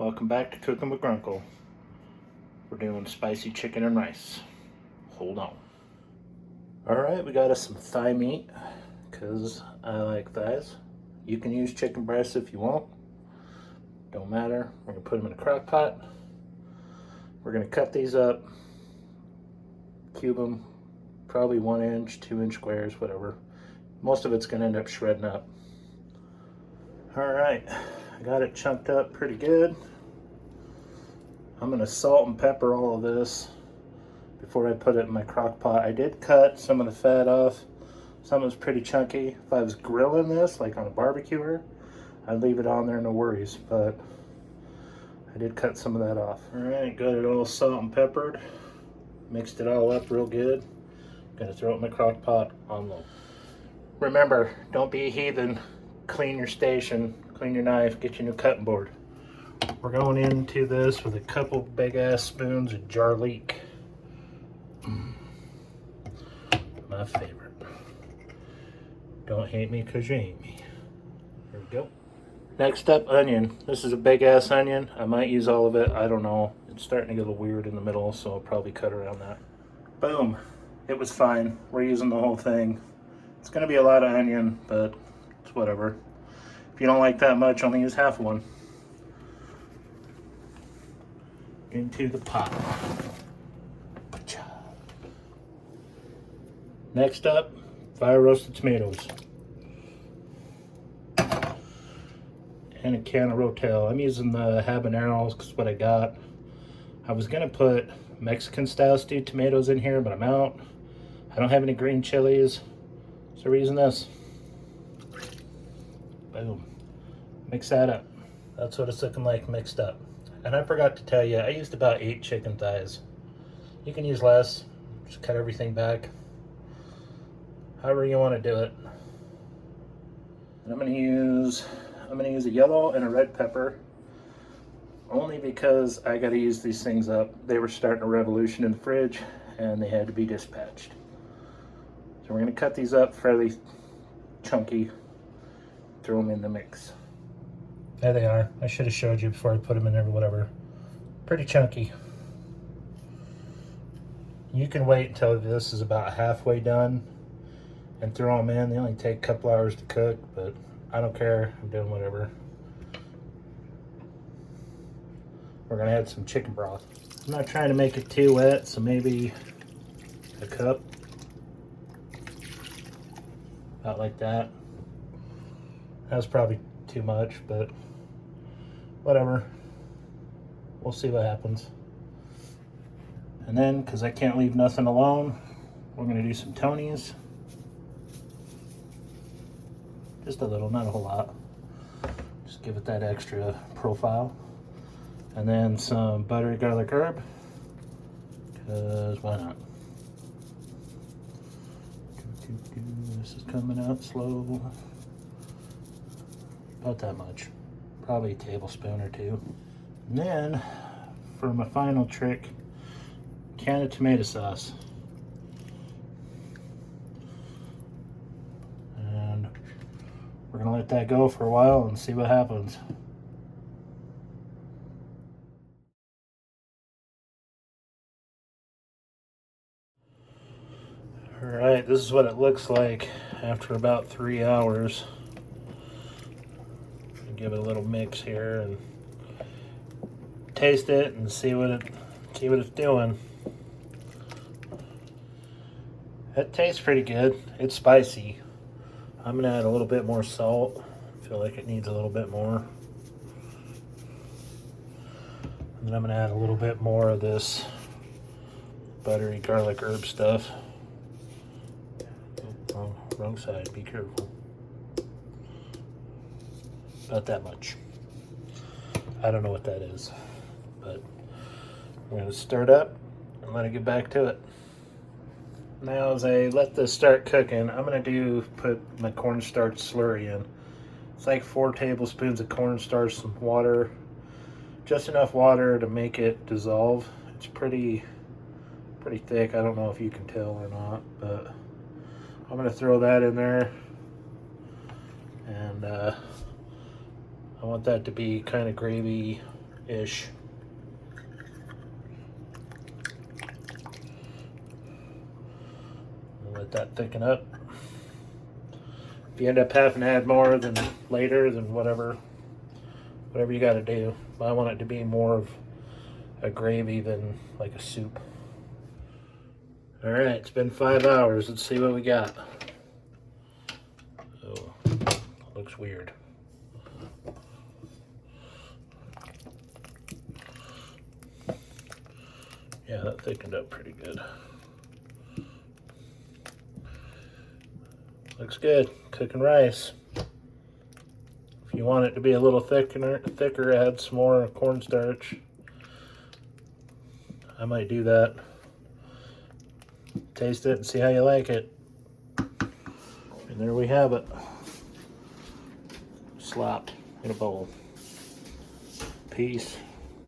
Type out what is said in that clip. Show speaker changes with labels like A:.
A: Welcome back to Cooking with Grunkle. We're doing spicy chicken and rice. Hold on. Alright, we got us some thigh meat because I like thighs. You can use chicken breasts if you want. Don't matter. We're going to put them in a crock pot. We're going to cut these up, cube them, probably 1 inch, 2 inch squares, whatever. Most of it's going to end up shredding up. Alright, I got it chunked up pretty good. I'm going to salt and pepper all of this before I put it in my crock pot. I did cut some of the fat off. Some was pretty chunky. If I was grilling this, like on a barbecuer, I'd leave it on there, no worries, but I did cut some of that off. Alright, got it all salt and peppered. Mixed it all up real good. Gonna throw it in my crock pot on low. Remember, don't be a heathen. Clean your station, clean your knife, get your new cutting board. We're going into this with a couple big ass spoons of garlic. My favorite. Don't hate me because you hate me. There we go. Next up, onion. This is a big ass onion. I might use all of it. I don't know. It's starting to get a little weird in the middle, so I'll probably cut around that. Boom. It was fine. We're using the whole thing. It's going to be a lot of onion, but it's whatever. If you don't like that much, only use half one. Into the pot. Next up, fire roasted tomatoes. And a can of Rotel. I'm using the habaneros because what I got. I was gonna put Mexican style stewed tomatoes in here, but I'm out. I don't have any green chilies, so we're using this. Boom. Mix that up. That's what it's looking like mixed up. And I forgot to tell you, I used about 8 chicken thighs. You can use less, just cut everything back. However you want to do it. And I'm gonna use a yellow and a red pepper, only because I gotta use these things up. They were starting a revolution in the fridge and they had to be dispatched. So we're gonna cut these up fairly chunky, throw them in the mix. There they are. I should have showed you before I put them in there, whatever. Pretty chunky. You can wait until this is about halfway done and throw them in. They only take a couple hours to cook, but I don't care. I'm doing whatever. We're gonna add some chicken broth. I'm not trying to make it too wet, so maybe a cup. About like that. That's probably too much, but whatever. We'll see what happens. And then, because I can't leave nothing alone, we're gonna do some Tony's. Just a little, not a whole lot. Just give it that extra profile. And then some buttery garlic herb, because why not? This is coming out slow. About that much. Probably a tablespoon or two. And then, for my final trick, can of tomato sauce. And we're gonna let that go for a while and see what happens. Alright, this is what it looks like after about 3 hours. Give it a little mix here and taste it and see what it's doing. It tastes pretty good. It's spicy. I'm gonna add a little bit more salt. I feel like it needs a little bit more. And then I'm gonna add a little bit more of this buttery garlic herb stuff. Oh, wrong side, be careful. About that much. I don't know what that is, but we're gonna stir it up and let it get back to it. Now as I let this start cooking, I'm gonna put my cornstarch slurry in. It's like 4 tablespoons of cornstarch, some water, just enough water to make it dissolve. It's pretty thick. I don't know if you can tell or not, but I'm gonna throw that in there, and I want that to be kind of gravy ish. Let that thicken up. If you end up having to add more than later, then whatever you got to do. But I want it to be more of a gravy than like a soup. All right, it's been 5 hours. Let's see what we got. Oh, looks weird. Yeah, that thickened up pretty good. Looks good. Cooking rice. If you want it to be a little thicker, add some more cornstarch. I might do that. Taste it and see how you like it. And there we have it. Slopped in a bowl. Peace.